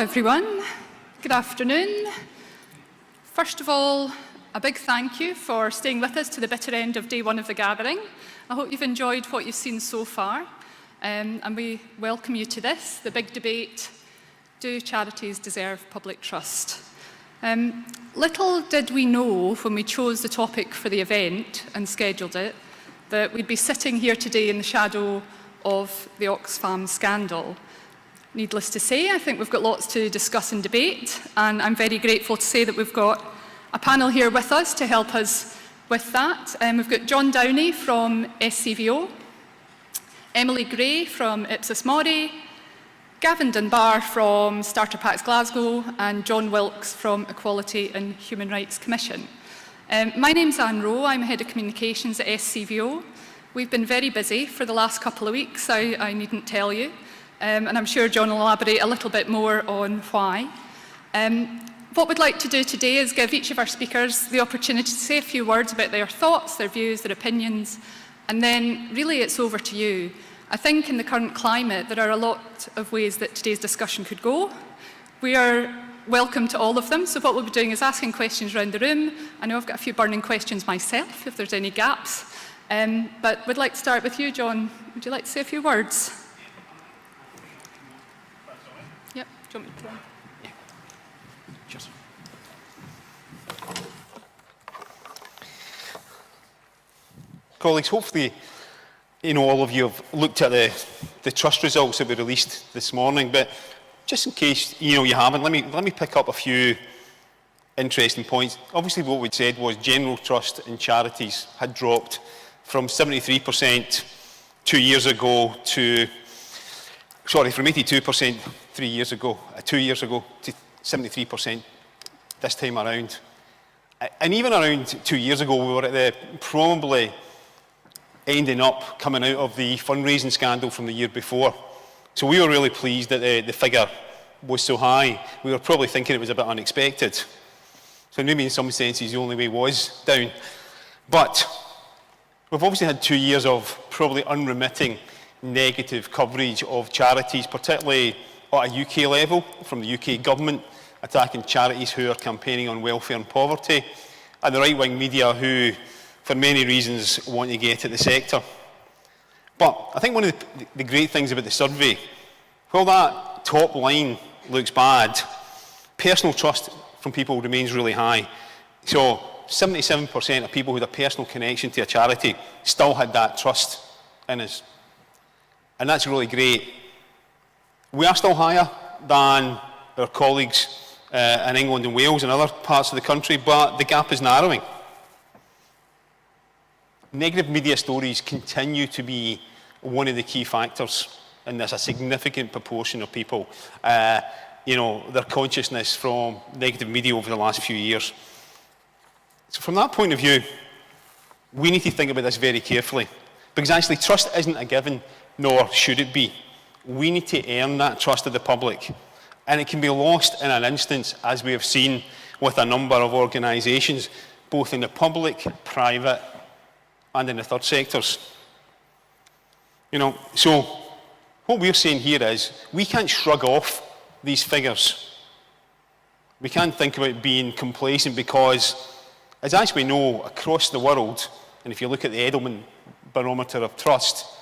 Everyone, good afternoon. First of all, a big thank you for staying with us to the bitter end of day one of the gathering. I hope you've enjoyed what you've seen so far, and we welcome you to this, the big debate, do charities deserve public trust? Little did we know when we chose the topic for the event and scheduled it, that we'd be sitting here today in the shadow of the Oxfam scandal. Needless to say, I think we've got lots to discuss and debate, and I'm very grateful to say that we've got a panel here with us to help us with that. We've got John Downey from SCVO, Emily Gray from Ipsos Mori, Gavin Dunbar from Starter Packs Glasgow, and John Wilkes from Equality and Human Rights Commission. My name's Anne Rowe, I'm Head of Communications at SCVO. We've been very busy for the last couple of weeks, I needn't tell you. And I'm sure John will elaborate a little bit more on why. What we'd like to do today is give each of our speakers the opportunity to say a few words about their thoughts, their views, their opinions, and then really it's over to you. I think in the current climate there are a lot of ways that today's discussion could go. We are welcome to all of them, so what we'll be doing is asking questions around the room. I know I've got a few burning questions myself, if there's any gaps. But we'd like to start with you, John. Would you like to say a few words? Yep, do you want me to? Yeah. Cheers. Colleagues, hopefully, all of you have looked at the trust results that we released this morning, but just in case you haven't, let me pick up a few interesting points. Obviously, what we'd said was general trust in charities had dropped from 73% 2 years ago to, sorry, from 82% 2 years ago to 73% this time around. And even around 2 years ago, we were at the probably ending up coming out of the fundraising scandal from the year before. So we were really pleased that the figure was so high. We were probably thinking it was a bit unexpected. So maybe in some senses the only way was down. But we've obviously had 2 years of probably unremitting negative coverage of charities, particularly at a UK level, from the UK government, attacking charities who are campaigning on welfare and poverty, and the right-wing media who, for many reasons, want to get at the sector. But I think one of the great things about the survey, while that top line looks bad, personal trust from people remains really high. So 77% of people who had a personal connection to a charity still had that trust in us. And that's really great. We are still higher than our colleagues in England and Wales and other parts of the country, but the gap is narrowing. Negative media stories continue to be one of the key factors in this. A significant proportion of people, their consciousness from negative media over the last few years. So from that point of view, we need to think about this very carefully, because actually trust isn't a given, nor should it be. We need to earn that trust of the public, and it can be lost in an instance, as we have seen with a number of organisations, both in the public, private, and in the third sectors. So what we're saying here is we can't shrug off these figures. We can't think about being complacent because, as we know, across the world, and if you look at the Edelman barometer of trust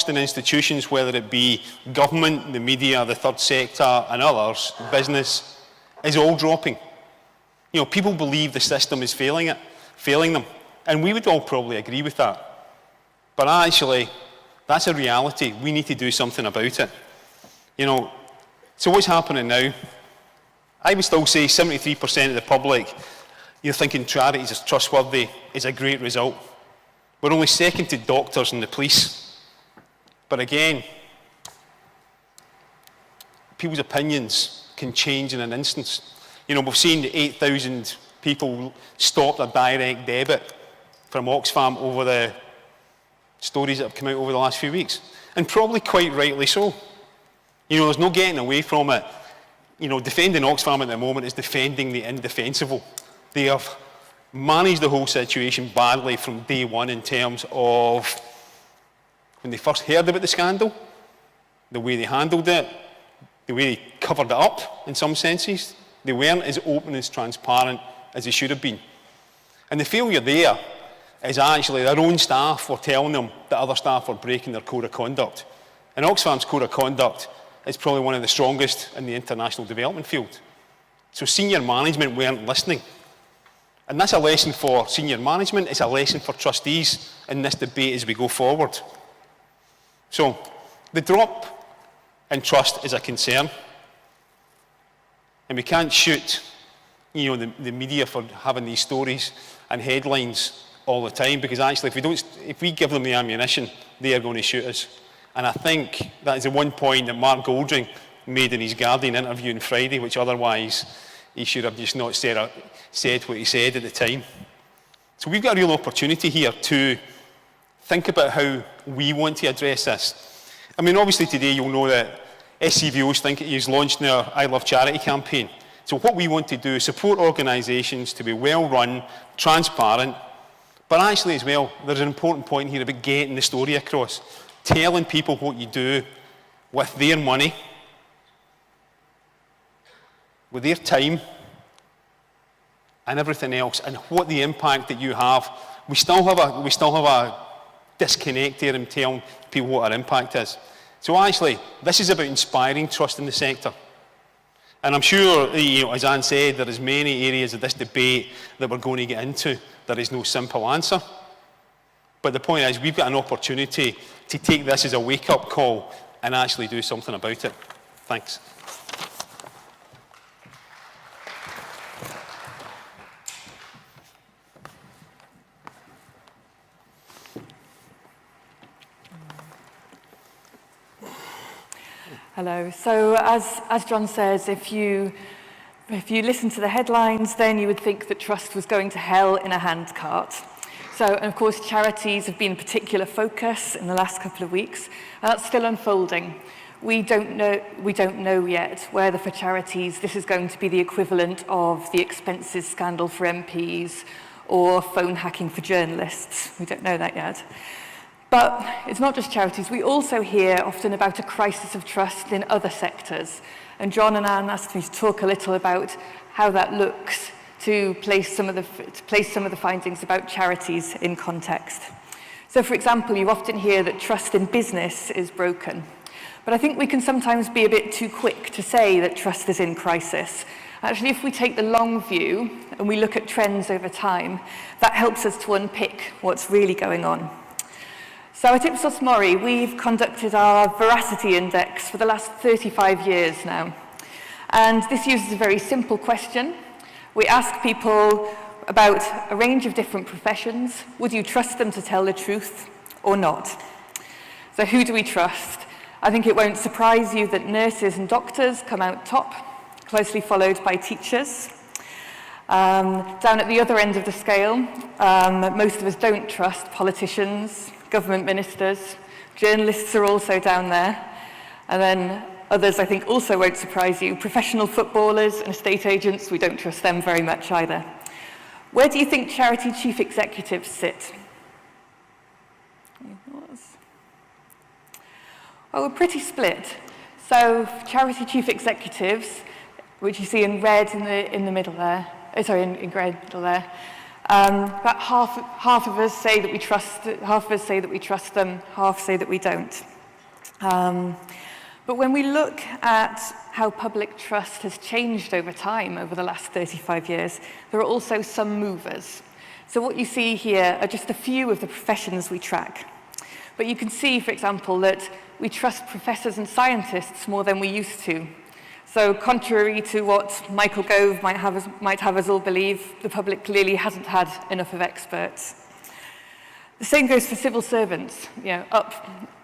in institutions, whether it be government, the media, the third sector, and others, business, is all dropping. People believe the system is failing them, and we would all probably agree with that. But actually, that's a reality. We need to do something about it. So what's happening now? I would still say 73% of the public, you're thinking charities is trustworthy, is a great result. We're only second to doctors and the police. But again, people's opinions can change in an instance. We've seen 8,000 people stop their direct debit from Oxfam over the stories that have come out over the last few weeks. And probably quite rightly so. There's no getting away from it. Defending Oxfam at the moment is defending the indefensible. They have managed the whole situation badly from day one in terms of when they first heard about the scandal, the way they handled it, the way they covered it up in some senses. They weren't as open, as transparent as they should have been. And the failure there is actually their own staff were telling them that other staff were breaking their code of conduct. And Oxfam's code of conduct is probably one of the strongest in the international development field. So senior management weren't listening. And that's a lesson for senior management, it's a lesson for trustees in this debate as we go forward. So the drop in trust is a concern. And we can't shoot the media for having these stories and headlines all the time, because actually if we give them the ammunition, they are going to shoot us. And I think that is the one point that Mark Goldring made in his Guardian interview on Friday, which otherwise he should have just not said what he said at the time. So we've got a real opportunity here to think about how we want to address this. I mean, obviously today you'll know that SCVOs think he's launched their I Love Charity campaign. So what we want to do is support organisations to be well run, transparent, but actually as well, there's an important point here about getting the story across, telling people what you do with their money, with their time, and everything else, and what the impact that you have. We still have a disconnect there in telling people what our impact is. So actually, this is about inspiring trust in the sector. And I'm sure, as Anne said, there is many areas of this debate that we're going to get into. There is no simple answer. But the point is, we've got an opportunity to take this as a wake-up call and actually do something about it. Thanks. Hello. So as John says, if you listen to the headlines, then you would think that trust was going to hell in a handcart. So, and of course, charities have been a particular focus in the last couple of weeks, and that's still unfolding. We don't know yet whether for charities this is going to be the equivalent of the expenses scandal for MPs or phone hacking for journalists. We don't know that yet. But it's not just charities. We also hear often about a crisis of trust in other sectors. And John and Anne asked me to talk a little about how that looks to place some of the findings about charities in context. So, for example, you often hear that trust in business is broken. But I think we can sometimes be a bit too quick to say that trust is in crisis. Actually, if we take the long view and we look at trends over time, that helps us to unpick what's really going on. So at Ipsos Mori, we've conducted our Veracity Index for the last 35 years now. And this uses a very simple question. We ask people about a range of different professions. Would you trust them to tell the truth or not? So who do we trust? I think it won't surprise you that nurses and doctors come out top, closely followed by teachers. Down at the other end of the scale, most of us don't trust politicians, government ministers. Journalists are also down there. And then others, I think, also won't surprise you. Professional footballers and estate agents, we don't trust them very much either. Where do you think charity chief executives sit? Well, we're pretty split. So charity chief executives, which you see in red in the middle there, in grey middle there, about half of us say that we trust, half of us say that we trust them, half say that we don't. But when we look at how public trust has changed over time, over the last 35 years, there are also some movers. So what you see here are just a few of the professions we track. But you can see, for example, that we trust professors and scientists more than we used to. So contrary to what Michael Gove might have us all believe, the public clearly hasn't had enough of experts. The same goes for civil servants,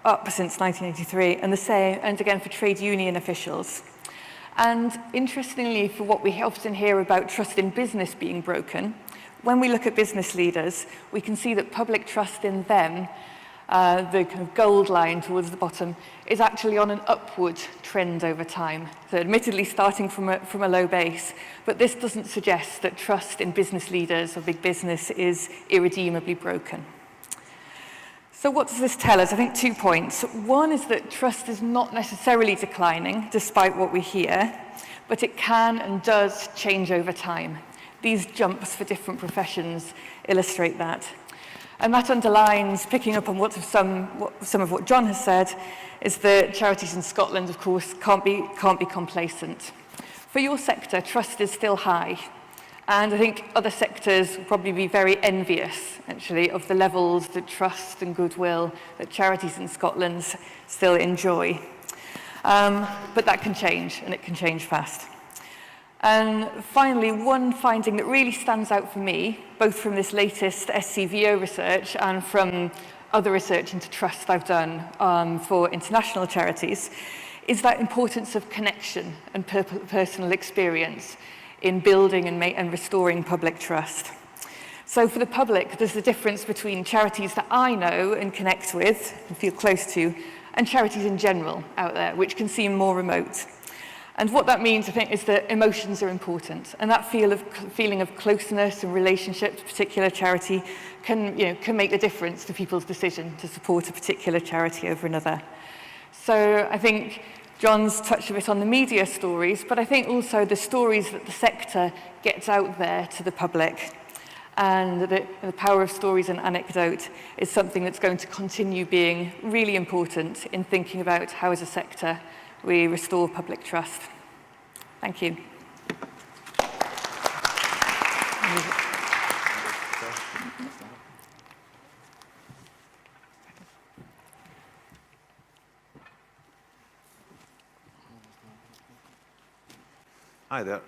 up since 1983, and again for trade union officials. And interestingly, for what we often hear about trust in business being broken, when we look at business leaders, we can see that public trust in them, the kind of gold line towards the bottom, is actually on an upward trend over time. So admittedly starting from a low base, but this doesn't suggest that trust in business leaders or big business is irredeemably broken. So what does this tell us? I think 2 points. One is that trust is not necessarily declining, despite what we hear, but it can and does change over time. These jumps for different professions illustrate that. And that underlines, picking up on some of what John has said, is that charities in Scotland, of course, can't be complacent. For your sector, trust is still high. And I think other sectors will probably be very envious, actually, of the levels of trust and goodwill that charities in Scotland still enjoy. But that can change, and it can change fast. And finally, one finding that really stands out for me, both from this latest SCVO research and from other research into trust I've done for international charities, is that importance of connection and personal experience in building and restoring public trust. So for the public, there's a difference between charities that I know and connect with and feel close to, and charities in general out there, which can seem more remote. And what that means, I think, is that emotions are important, and that feeling of closeness and relationship to a particular charity can make the difference to people's decision to support a particular charity over another. So I think John's touched a bit on the media stories, but I think also the stories that the sector gets out there to the public. And the power of stories and anecdote is something that's going to continue being really important in thinking about how, as a sector, we restore public trust. Thank you. Hi there.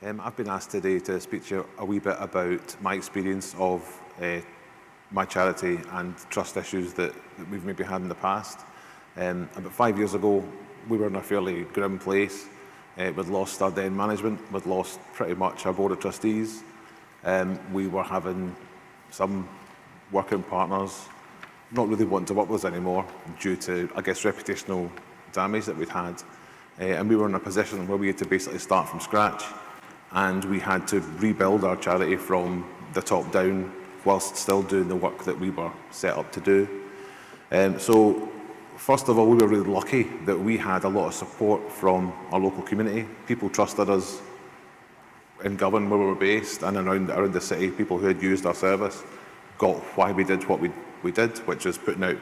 I've been asked today to speak to you a wee bit about my experience of my charity and trust issues that we've maybe had in the past. About 5 years ago, we were in a fairly grim place. We'd lost our then management, we'd lost pretty much our board of trustees. We were having some working partners not really wanting to work with us anymore due to, I guess, reputational damage that we'd had. And we were in a position where we had to basically start from scratch, and we had to rebuild our charity from the top down whilst still doing the work that we were set up to do. So first of all, we were really lucky that we had a lot of support from our local community. People trusted us in Govan, where we were based, and around the city. People who had used our service got why we did what we did, which is putting out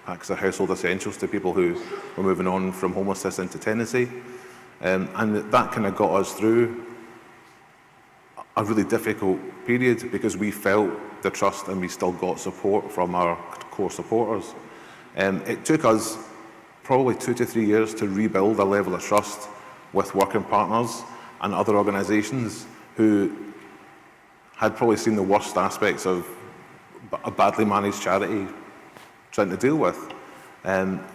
packs of household essentials to people who were moving on from homelessness into tenancy. And that kind of got us through a really difficult period because we felt the trust and we still got support from our core supporters. It took us probably 2 to 3 years to rebuild a level of trust with working partners and other organisations who had probably seen the worst aspects of a badly managed charity trying to deal with.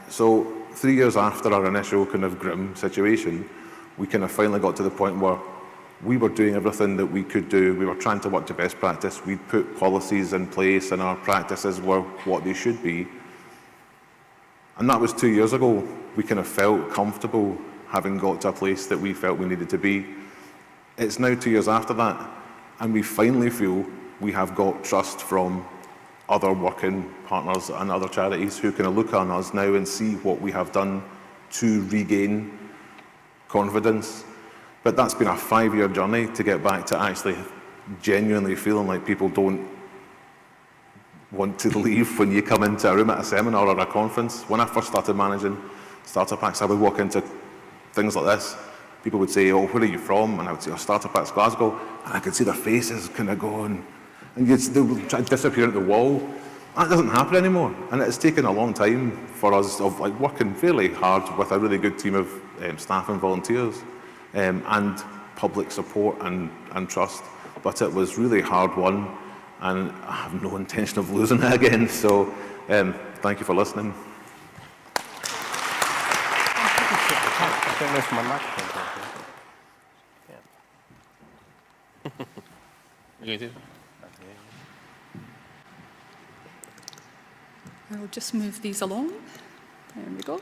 So 3 years after our initial kind of grim situation, we kind of finally got to the point where we were doing everything that we could do. We were trying to work to best practice. We'd put policies in place and our practices were what they should be. And that was 2 years ago. We kind of felt comfortable having got to a place that we felt we needed to be. It's now 2 years after that, and we finally feel we have got trust from other working partners and other charities who can look on us now and see what we have done to regain confidence. But that's been a 5-year journey to get back to actually genuinely feeling like people don't want to leave when you come into a room at a seminar or a conference. When I first started managing starter packs, I would walk into things like this. People would say, "Oh, where are you from?" And I would say, "Oh, Starter Packs Glasgow." And I could see their faces kind of going, and they would try to disappear at the wall. That doesn't happen anymore. And it's taken a long time for us of working fairly hard with a really good team of staff and volunteers and public support and trust. But it was really hard won, and I have no intention of losing it again. So thank you for listening. I think there's my microphone. You do? I'll just move these along. There we go.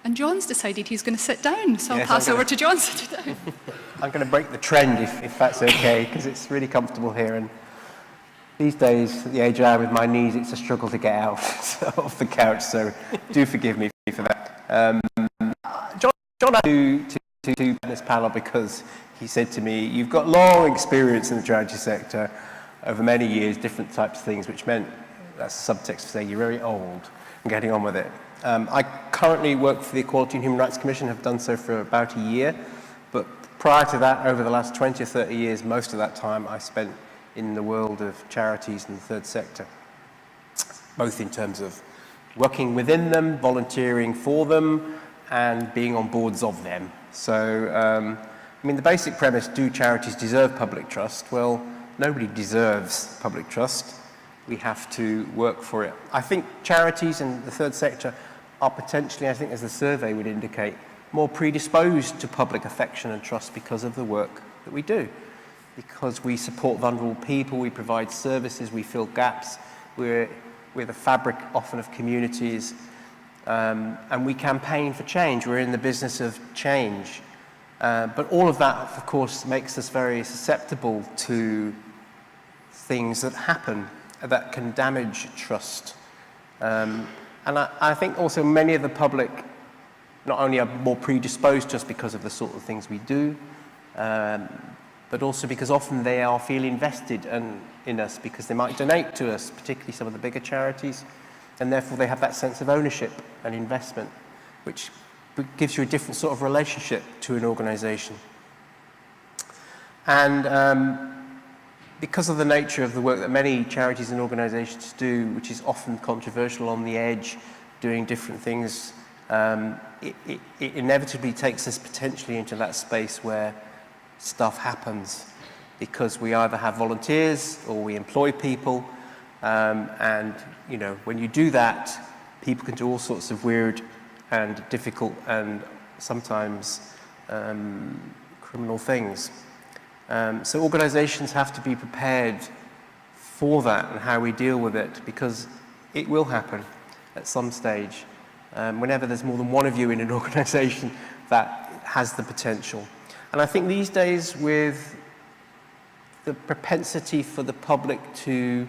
And John's decided he's going to sit down, so I'll pass over to John. Sit down. I'm going to break the trend if that's okay, because it's really comfortable here. And these days, at the age I am with my knees, it's a struggle to get out of the couch, so do forgive me for that. John asked me to this panel because he said to me, you've got long experience in the charity sector over many years, different types of things, which meant, that's a subtext to say you're very old and getting on with it. I currently work for the Equality and Human Rights Commission, have done so for about a year, but prior to that, over the last 20 or 30 years, most of that time I spent in the world of charities and the third sector, both in terms of working within them, volunteering for them, and being on boards of them. So, I mean, the basic premise, do charities deserve public trust? Well, nobody deserves public trust. We have to work for it. I think charities and the third sector are potentially, I think as the survey would indicate, more predisposed to public affection and trust because of the work that we do. Because we support vulnerable people, we provide services, we fill gaps, we're the fabric often of communities, and we campaign for change. We're in the business of change. But all of that, of course, makes us very susceptible to things that happen that can damage trust. And I think also many of the public not only are more predisposed just because of the sort of things we do, but also because often they are feel invested in us because they might donate to us, particularly some of the bigger charities, and therefore they have that sense of ownership and investment, which gives you a different sort of relationship to an organisation. And because of the nature of the work that many charities and organisations do, which is often controversial, on the edge, doing different things, it inevitably takes us potentially into that space where stuff happens, because we either have volunteers or we employ people, and you know, when you do that, people can do all sorts of weird and difficult and sometimes criminal things. So organisations have to be prepared for that and how we deal with it, because it will happen at some stage. Whenever there's more than one of you in an organisation, that has the potential. And I think these days, with the propensity for the public to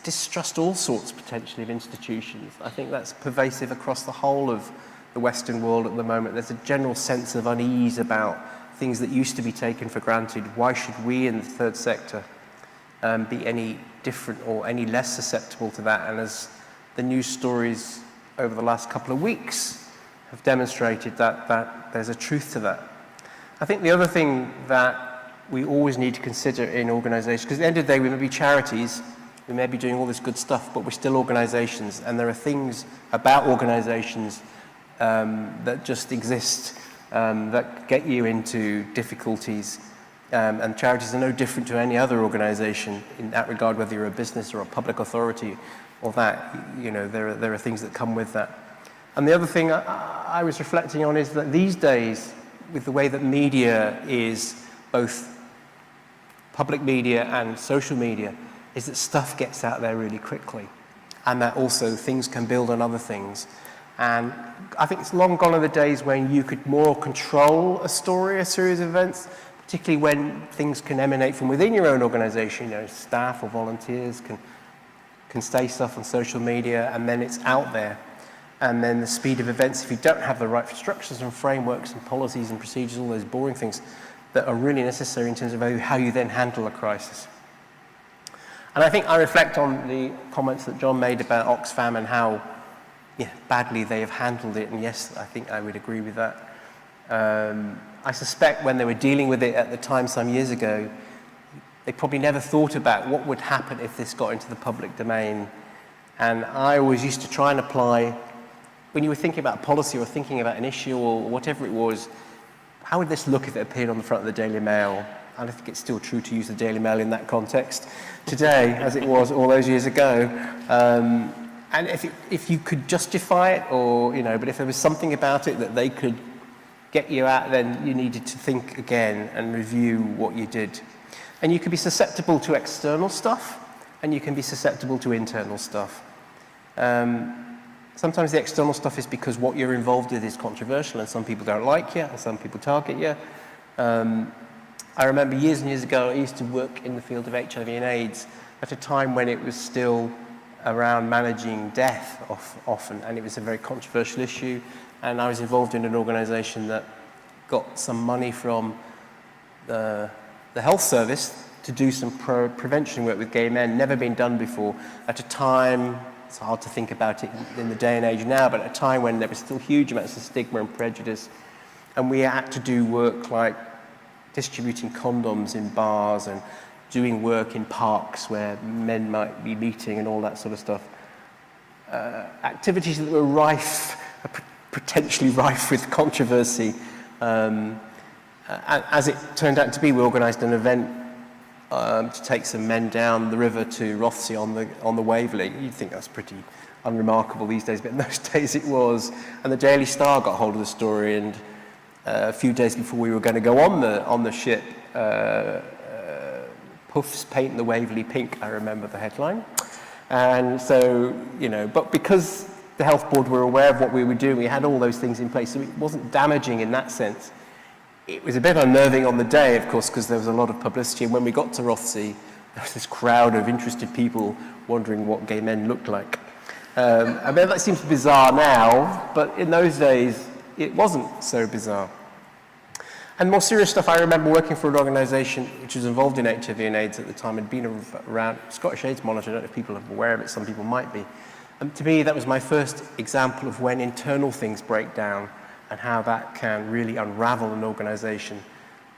distrust all sorts potentially of institutions, I think that's pervasive across the whole of the Western world at the moment. There's a general sense of unease about things that used to be taken for granted. Why should we in the third sector be any different or any less susceptible to that? And as the news stories over the last couple of weeks have demonstrated, that there's a truth to that. I think the other thing that we always need to consider in organisations, because at the end of the day we may be charities, we may be doing all this good stuff, but we're still organisations, and there are things about organisations that just exist that get you into difficulties, and charities are no different to any other organisation in that regard, whether you're a business or a public authority or that. You know, there are things that come with that. And the other thing I was reflecting on is that these days, with the way that media is, both public media and social media, is that stuff gets out there really quickly, and that also things can build on other things. And I think it's long gone are the days when you could more control a story, a series of events, particularly when things can emanate from within your own organisation. You know, staff or volunteers can say stuff on social media, and then it's out there. And then the speed of events, if you don't have the right structures and frameworks and policies and procedures, all those boring things that are really necessary in terms of how you then handle a crisis. And I think I reflect on the comments that John made about Oxfam and how badly they have handled it, and yes, I think I would agree with that. I suspect when they were dealing with it at the time some years ago, they probably never thought about what would happen if this got into the public domain. And I always used to try and apply, when you were thinking about policy or thinking about an issue or whatever it was, how would this look if it appeared on the front of the Daily Mail? And I think it's still true to use the Daily Mail in that context today, as it was all those years ago. And if you could justify it, or, you know, but if there was something about it that they could get you at, then you needed to think again and review what you did. And you can be susceptible to external stuff, and you can be susceptible to internal stuff. Sometimes the external stuff is because what you're involved with is controversial, and some people don't like you, and some people target you. I remember years and years ago, I used to work in the field of HIV and AIDS at a time when it was still around managing death often, and it was a very controversial issue. And I was involved in an organisation that got some money from the health service to do some prevention work with gay men, never been done before, at a time, it's hard to think about it in the day and age now, but at a time when there was still huge amounts of stigma and prejudice. And we had to do work like distributing condoms in bars and doing work in parks where men might be meeting and all that sort of stuff. Activities that were rife, potentially rife with controversy. As it turned out to be, we organised an event to take some men down the river to Rothesay on the Waverley. You'd think that's pretty unremarkable these days, but in those days it was. And the Daily Star got hold of the story, and a few days before we were going to go on the ship, Puffs paint the Waverley pink, I remember the headline. And so, you know, but because the health board were aware of what we were doing, we had all those things in place, so it wasn't damaging in that sense. It was a bit unnerving on the day, of course, because there was a lot of publicity, and when we got to Rothesay, there was this crowd of interested people wondering what gay men looked like. I mean, that seems bizarre now, but in those days, it wasn't so bizarre. And more serious stuff, I remember working for an organisation which was involved in HIV and AIDS at the time, had been around, Scottish AIDS Monitor, I don't know if people are aware of it, some people might be. And to me, that was my first example of when internal things break down and how that can really unravel an organisation.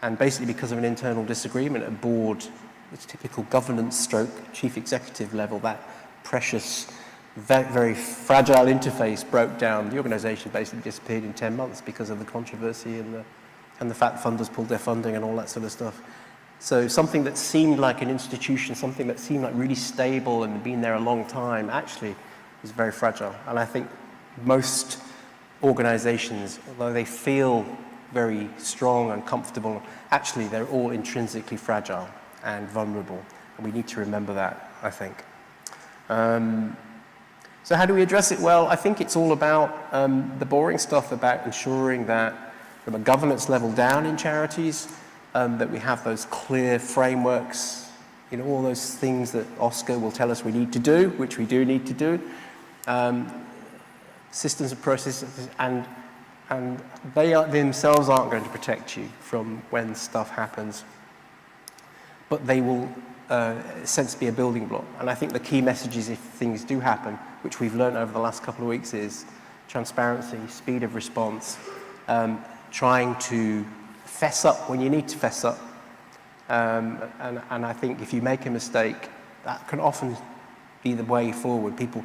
And basically because of an internal disagreement at board, it's typical governance stroke, chief executive level, that precious, very, very fragile interface broke down. The organisation basically disappeared in 10 months because of the controversy and the fact funders pulled their funding and all that sort of stuff. So something that seemed like an institution, something that seemed like really stable and been there a long time, actually was very fragile. And I think most organizations, although they feel very strong and comfortable, actually they're all intrinsically fragile and vulnerable. And we need to remember that, I think. So how do we address it? Well, I think it's all about the boring stuff, about ensuring that from a governance level down in charities, that we have those clear frameworks, you know, all those things that Oscar will tell us we need to do, which we do need to do, systems and processes, and they themselves aren't going to protect you from when stuff happens, but they will, in a sense, be a building block. And I think the key messages, if things do happen, which we've learned over the last couple of weeks, is transparency, speed of response, trying to fess up when you need to fess up. And I think if you make a mistake, that can often be the way forward. People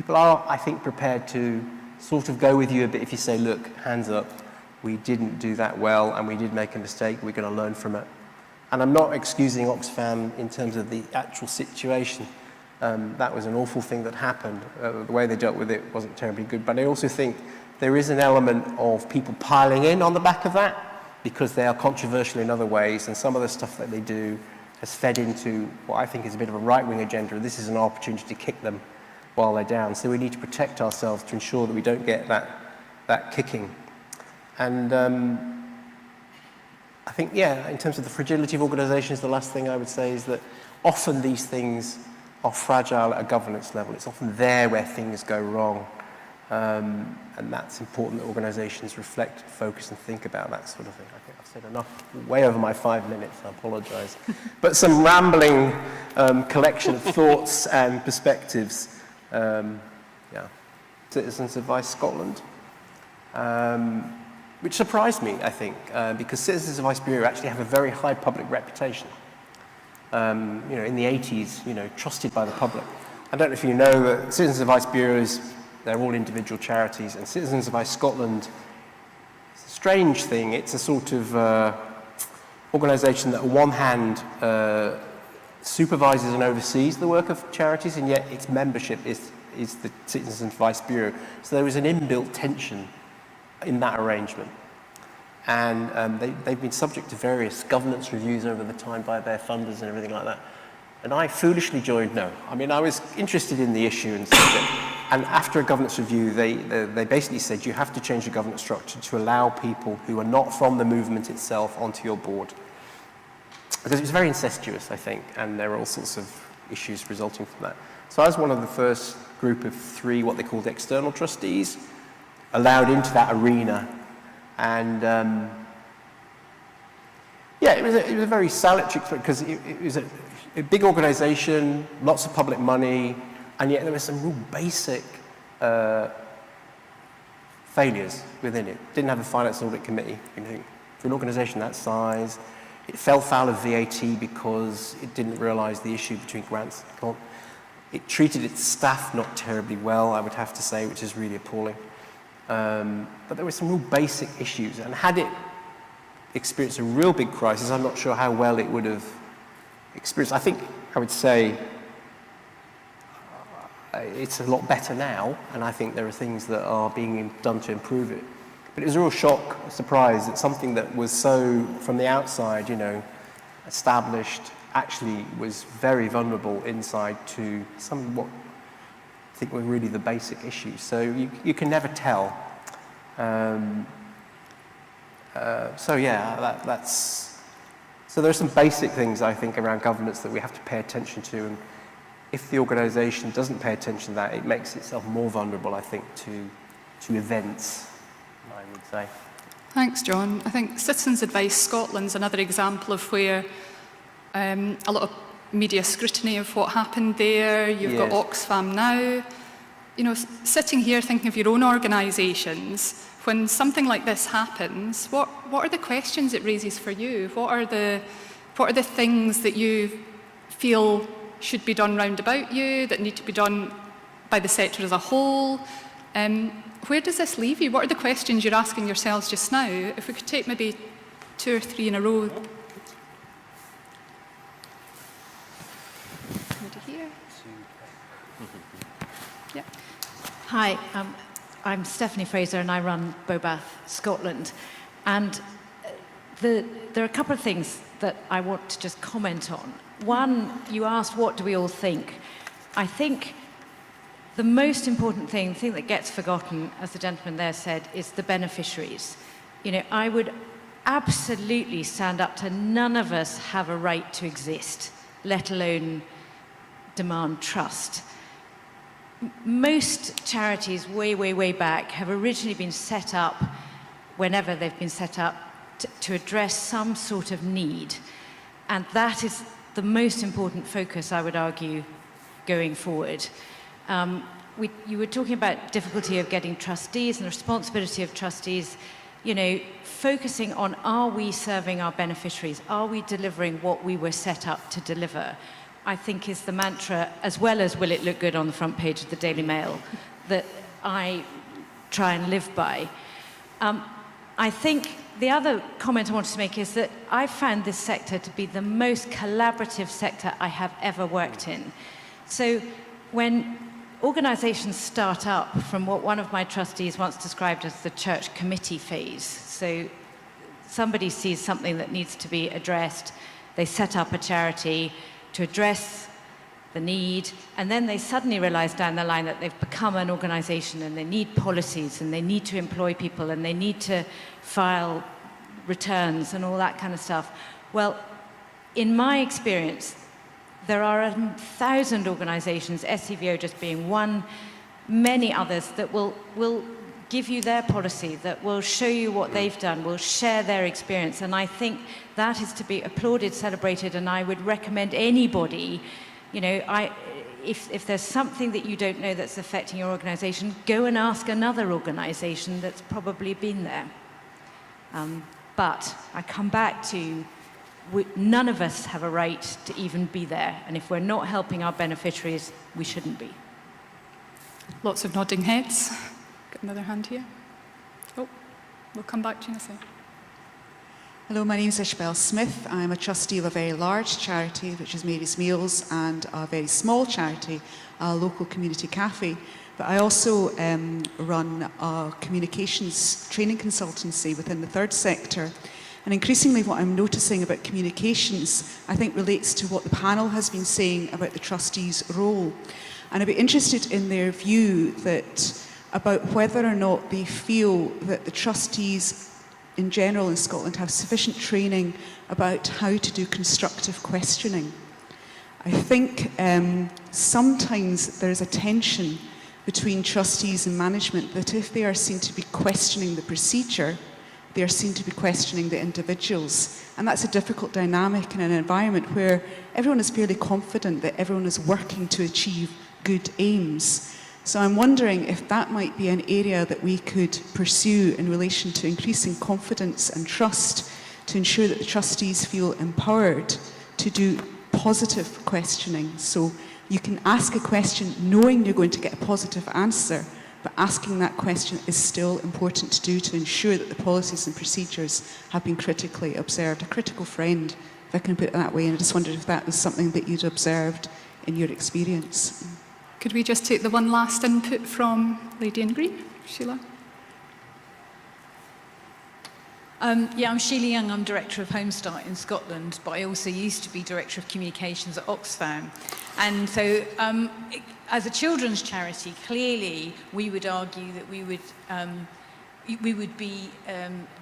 are, I think, prepared to sort of go with you a bit if you say, look, hands up, we didn't do that well and we did make a mistake, we're going to learn from it. And I'm not excusing Oxfam in terms of the actual situation. That was an awful thing that happened. The way they dealt with it wasn't terribly good. But I also think there is an element of people piling in on the back of that because they are controversial in other ways, and some of the stuff that they do has fed into what I think is a bit of a right-wing agenda. This is an opportunity to kick them while they're down. So we need to protect ourselves to ensure that we don't get that kicking. And I think, yeah, in terms of the fragility of organisations, the last thing I would say is that often these things are fragile at a governance level. It's often there where things go wrong. And that's important that organisations reflect, focus and think about that sort of thing. I think I've said enough, way over my 5 minutes, I apologise. But some rambling collection of thoughts and perspectives. Yeah. Citizens Advice Scotland, which surprised me, I think, because Citizens Advice Bureau actually have a very high public reputation. You know, in the 80s, you know, trusted by the public. I don't know if you know that Citizens Advice Bureaus, they're all individual charities, and Citizens Advice Scotland, it's a strange thing. It's a sort of organisation that on one hand supervises and oversees the work of charities, and yet its membership is the Citizens Advice Bureau. So there is an inbuilt tension in that arrangement. And they've been subject to various governance reviews over the time by their funders and everything like that. And I foolishly joined no. I mean, I was interested in the issue and and after a governance review, they basically said you have to change the governance structure to allow people who are not from the movement itself onto your board. because it was very incestuous, I think, and there were all sorts of issues resulting from that. So I was one of the first group of 3, what they called external trustees, allowed into that arena. And yeah, it was a very salutary experience, because it was a big organisation, lots of public money, and yet there were some real basic failures within it. Didn't have a finance and audit committee. You know, for an organisation that size, it fell foul of VAT because it didn't realise the issue between grants. It treated its staff not terribly well, I would have to say, which is really appalling. But there were some real basic issues, and had it experienced a real big crisis, I'm not sure how well it would have experienced. I think I would say it's a lot better now, and I think there are things that are being done to improve it. But it was a real shock, a surprise, that something that was so, from the outside, you know, established, actually was very vulnerable inside to some what I think were really the basic issues. So you can never tell. So yeah, so there are some basic things, I think, around governance that we have to pay attention to, and if the organisation doesn't pay attention to that, it makes itself more vulnerable, I think, to events, I would say. Thanks, John. I think Citizens Advice Scotland's another example of where a lot of media scrutiny of what happened there. You've got Oxfam now. You know, sitting here thinking of your own organisations, when something like this happens, what are the questions it raises for you? What are the things that you feel should be done round about you, that need to be done by the sector as a whole? Where does this leave you? What are the questions you're asking yourselves just now? If we could take maybe 2 or 3 in a row. Here. Yeah. Hi, I'm Stephanie Fraser and I run Bobath Scotland. And there are a couple of things that I want to just comment on. One, you asked, what do we all think? I think the most important thing, the thing that gets forgotten, as the gentleman there said, is the beneficiaries. You know, I would absolutely stand up to none of us have a right to exist, let alone demand trust. Most charities way, way, way back have originally been set up, whenever they've been set up, to address some sort of need. And that is the most important focus, I would argue, going forward. You were talking about difficulty of getting trustees and the responsibility of trustees, you know, focusing on, are we serving our beneficiaries? Are we delivering what we were set up to deliver? I think is the mantra, as well as will it look good on the front page of the Daily Mail, that I try and live by. I think the other comment I wanted to make is that I found this sector to be the most collaborative sector I have ever worked in. So when organisations start up from what one of my trustees once described as the church committee phase, so somebody sees something that needs to be addressed, they set up a charity to address the need, and then they suddenly realize down the line that they've become an organization and they need policies and they need to employ people and they need to file returns and all that kind of stuff. Well, in my experience, there are 1,000 organizations, SCVO just being one, many others that will give you their policy, that will show you what they've done, will share their experience. And I think that is to be applauded, celebrated, and I would recommend anybody, you know, if there's something that you don't know that's affecting your organization, go and ask another organization that's probably been there. But I come back to, none of us have a right to even be there. And if we're not helping our beneficiaries, we shouldn't be. Lots of nodding heads. Got another hand here. Oh, we'll come back to you in a second. Hello, my name is Ishbel Smith. I'm a trustee of a very large charity, which is Mary's Meals, and a very small charity, a local community cafe. But I also run a communications training consultancy within the third sector. And increasingly what I'm noticing about communications, I think relates to what the panel has been saying about the trustees' role. And I'd be interested in their view about whether or not they feel that the trustees in general in Scotland have sufficient training about how to do constructive questioning. I think sometimes there is a tension between trustees and management that if they are seen to be questioning the procedure, they are seen to be questioning the individuals. And that's a difficult dynamic in an environment where everyone is fairly confident that everyone is working to achieve good aims. So I'm wondering if that might be an area that we could pursue in relation to increasing confidence and trust to ensure that the trustees feel empowered to do positive questioning. So you can ask a question knowing you're going to get a positive answer, but asking that question is still important to do to ensure that the policies and procedures have been critically observed. A critical friend, if I can put it that way, and I just wondered if that was something that you'd observed in your experience. Could we just take the one last input from Lady in Green, Sheila? Yeah, I'm Sheila Young, I'm Director of Homestart in Scotland, but I also used to be Director of Communications at Oxfam. And so, as a children's charity, clearly we would argue that we would be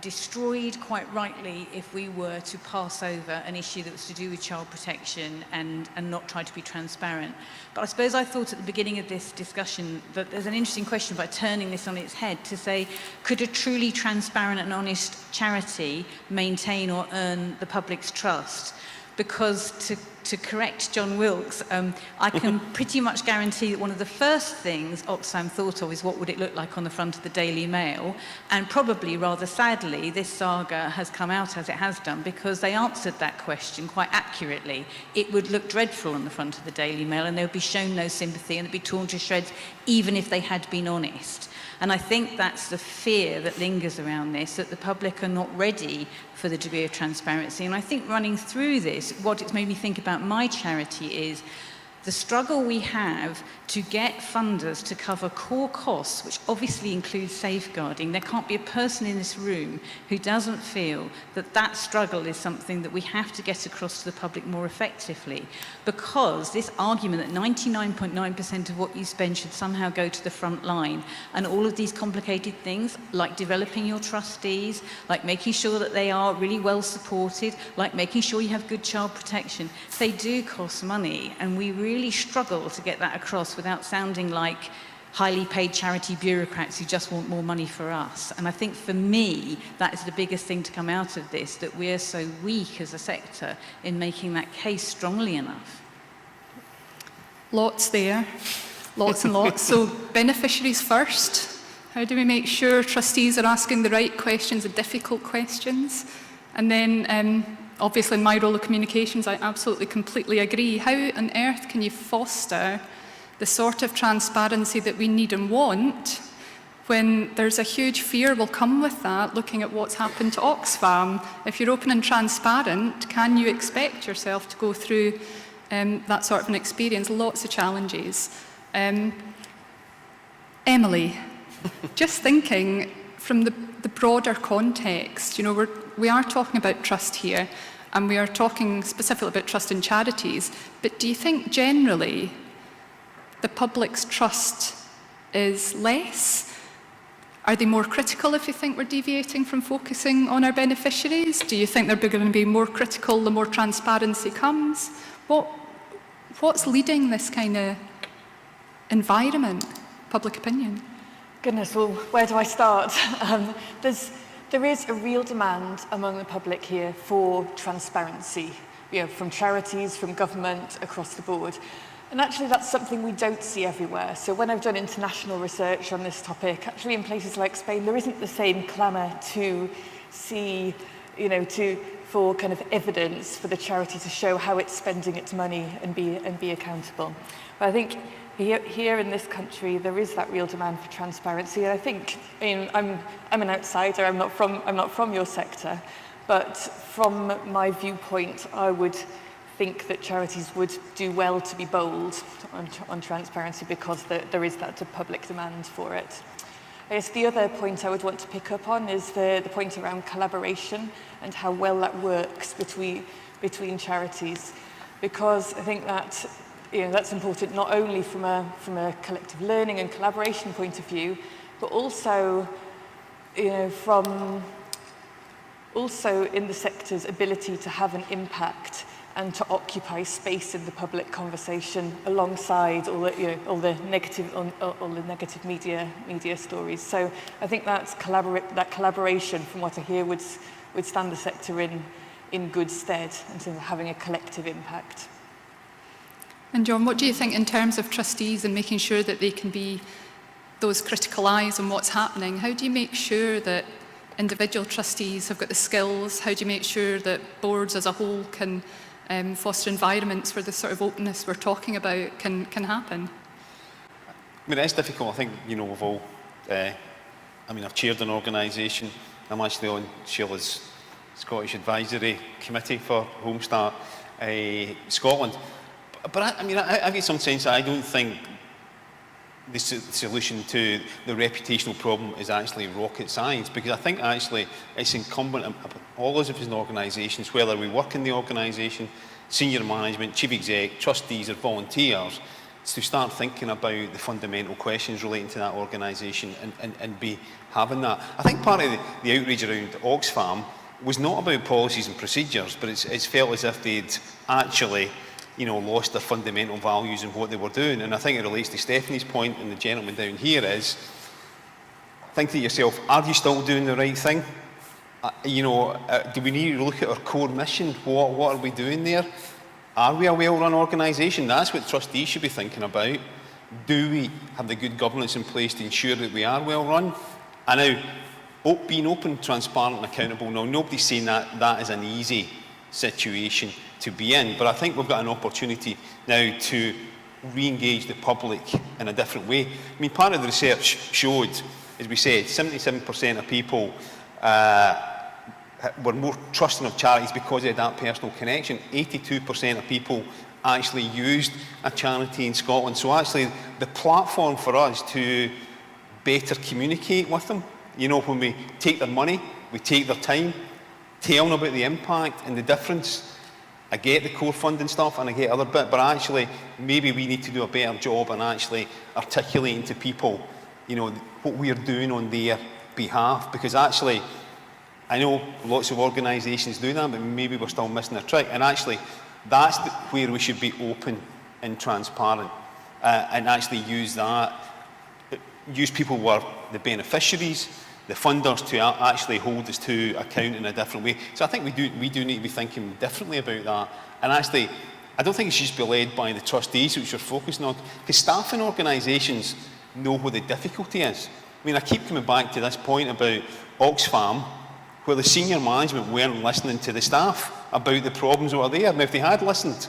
destroyed, quite rightly, if we were to pass over an issue that was to do with child protection and not try to be transparent. But I suppose I thought at the beginning of this discussion that there's an interesting question by turning this on its head to say, could a truly transparent and honest charity maintain or earn the public's trust? Because to correct John Wilkes, I can pretty much guarantee that one of the first things Oxfam thought of is what would it look like on the front of the Daily Mail, and probably rather sadly this saga has come out as it has done because they answered that question quite accurately. It would look dreadful on the front of the Daily Mail and they would be shown no sympathy and they'd be torn to shreds even if they had been honest. And I think that's the fear that lingers around this, that the public are not ready for the degree of transparency. And I think running through this, what it's made me think about my charity is the struggle we have to get funders to cover core costs, which obviously includes safeguarding. There can't be a person in this room who doesn't feel that that struggle is something that we have to get across to the public more effectively. Because this argument that 99.9% of what you spend should somehow go to the front line, and all of these complicated things, like developing your trustees, like making sure that they are really well supported, like making sure you have good child protection, they do cost money, and we really struggle to get that across without sounding like highly paid charity bureaucrats who just want more money for us. And I think for me, that is the biggest thing to come out of this, that we're so weak as a sector in making that case strongly enough. Lots there, lots and lots. So beneficiaries first. How do we make sure trustees are asking the right questions, the difficult questions? And then obviously in my role of communications, I absolutely completely agree. How on earth can you foster the sort of transparency that we need and want when there's a huge fear will come with that, looking at what's happened to Oxfam? If you're open and transparent, can you expect yourself to go through that sort of an experience? Lots of challenges. Emily, just thinking from the broader context, you know, we are talking about trust here, and we are talking specifically about trust in charities, but do you think generally the public's trust is less? Are they more critical if you think we're deviating from focusing on our beneficiaries? Do you think they're going to be more critical the more transparency comes? What's leading this kind of environment, public opinion? Goodness, well, where do I start? There is a real demand among the public here for transparency, you know, from charities, from government, across the board. And actually that's something we don't see everywhere. So when I've done international research on this topic, actually in places like Spain, there isn't the same clamour to see, you know, for kind of evidence for the charity to show how it's spending its money and be accountable. But I think here in this country, there is that real demand for transparency. And I think, I'm an outsider, I'm not from your sector, but from my viewpoint, I would think that charities would do well to be bold on transparency because there is that public demand for it. I guess the other point I would want to pick up on is the point around collaboration and how well that works between charities, because I think that that's important not only from a collective learning and collaboration point of view, but also from also in the sector's ability to have an impact and to occupy space in the public conversation alongside all the negative media stories. So I think that collaboration, from what I hear, would stand the sector in good stead in terms of having a collective impact. And John, what do you think in terms of trustees and making sure that they can be those critical eyes on what's happening? How do you make sure that individual trustees have got the skills? How do you make sure that boards as a whole can foster environments where the sort of openness we're talking about can happen? I mean, it's difficult. I think, we've all, I've chaired an organisation. I'm actually on Sheila's Scottish Advisory Committee for Homestart Scotland. But I get some sense that I don't think the solution to the reputational problem is actually rocket science, because I think actually it's incumbent on all of us as organisations, whether we work in the organisation, senior management, chief exec, trustees or volunteers, to start thinking about the fundamental questions relating to that organisation and be having that. I think part of the outrage around Oxfam was not about policies and procedures, but it's felt as if they'd actually lost their fundamental values in what they were doing. And I think it relates to Stephanie's point and the gentleman down here is, think to yourself, are you still doing the right thing? Do we need to look at our core mission? What are we doing there? Are we a well-run organisation? That's what trustees should be thinking about. Do we have the good governance in place to ensure that we are well-run? And now, being open, transparent and accountable, now nobody's saying that is an easy situation to be in, but I think we've got an opportunity now to re-engage the public in a different way. I mean, part of the research showed, as we said, 77% of people were more trusting of charities because they had that personal connection. 82% of people actually used a charity in Scotland. So actually, the platform for us to better communicate with them, when we take their money, we take their time, tell them about the impact and the difference. I get the core funding stuff and I get other bit, but actually maybe we need to do a better job in actually articulating to people, what we are doing on their behalf. Because actually, I know lots of organisations do that, but maybe we're still missing a trick. And actually, that's where we should be open and transparent and actually use people who are the beneficiaries, the funders, to actually hold us to account in a different way. So I think we do need to be thinking differently about that. And actually, I don't think it should just be led by the trustees, which we're focusing on, because staff in organisations know what the difficulty is. I mean, I keep coming back to this point about Oxfam, where the senior management weren't listening to the staff about the problems that were there. And if they had listened,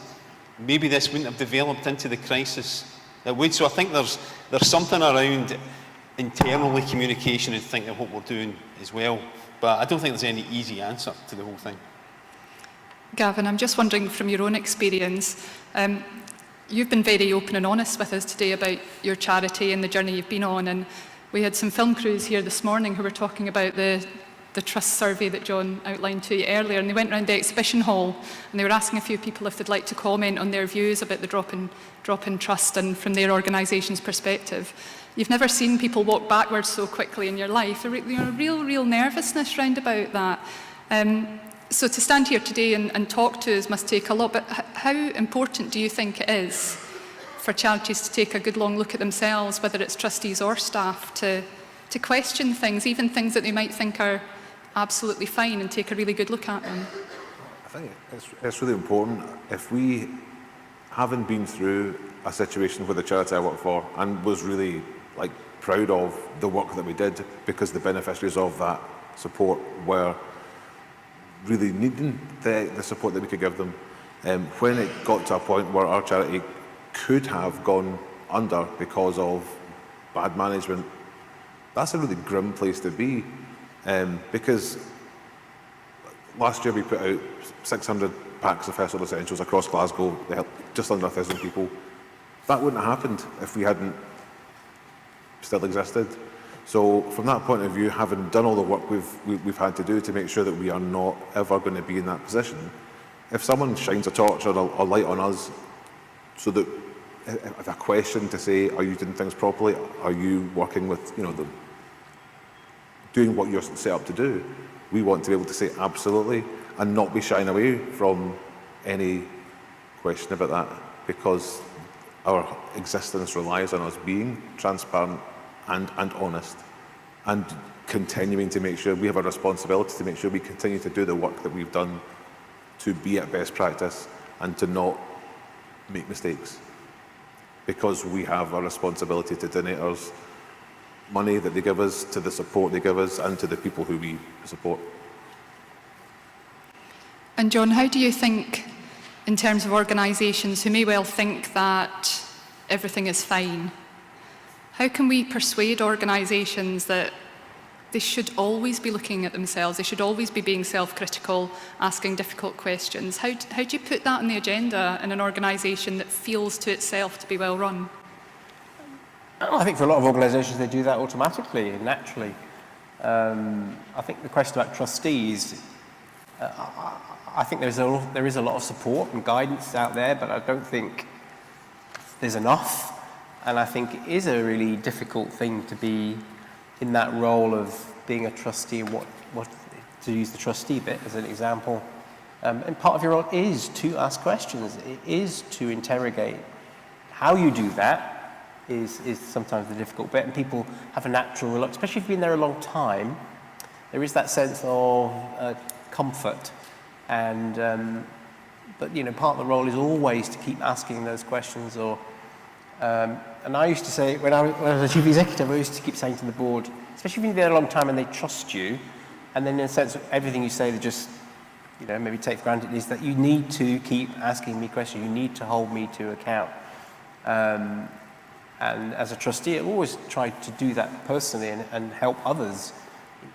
maybe this wouldn't have developed into the crisis that would. So I think there's something around internally communication and thinking of what we're doing as well. But I don't think there's any easy answer to the whole thing. Gavin, I'm just wondering from your own experience, you've been very open and honest with us today about your charity and the journey you've been on, and we had some film crews here this morning who were talking about the trust survey that John outlined to you earlier, and they went around the exhibition hall and they were asking a few people if they'd like to comment on their views about the drop in trust and from their organisation's perspective. You've never seen people walk backwards so quickly in your life. Real nervousness round about that. So to stand here today and talk to us must take a lot, but how important do you think it is for charities to take a good long look at themselves, whether it's trustees or staff, to question things, even things that they might think are absolutely fine, and take a really good look at them? I think it's really important. If we haven't been through a situation with the charity I work for and was really proud of the work that we did, because the beneficiaries of that support were really needing the support that we could give them, when it got to a point where our charity could have gone under because of bad management, that's a really grim place to be, because last year we put out 600 packs of household essentials across Glasgow. They helped just under 1,000 people. That wouldn't have happened if we hadn't still existed. So from that point of view, having done all the work we've had to do to make sure that we are not ever going to be in that position, if someone shines a torch or a light on us, so that if a question to say, are you doing things properly? Are you working with, doing what you're set up to do? we want to be able to say absolutely and not be shying away from any question about that, because our existence relies on us being transparent and honest, and continuing to make sure we have a responsibility to make sure we continue to do the work that we've done to be at best practice and to not make mistakes, because we have a responsibility to donators' money that they give us, to the support they give us, and to the people who we support. And John, how do you think, in terms of organisations who may well think that everything is fine, how can we persuade organisations that they should always be looking at themselves, they should always be being self-critical, asking difficult questions? How do you put that on the agenda in an organisation that feels to itself to be well run? I think for a lot of organisations they do that automatically and naturally. I think the question about trustees, I think there is a lot of support and guidance out there, but I don't think there's enough. And I think it is a really difficult thing to be in that role of being a trustee, and what to use the trustee bit as an example. And part of your role is to ask questions. It is to interrogate. How you do that is sometimes the difficult bit, and people have a natural reluctance, especially if you've been there a long time. There is that sense of comfort, and but you know, part of the role is always to keep asking those questions. Or and I used to say, when I was a chief executive, I used to keep saying to the board, especially if you've been there a long time and they trust you, and then in a sense everything you say they just, you know, maybe take for granted, is that you need to keep asking me questions. You need to hold me to account. And as a trustee, I've always tried to do that personally and help others.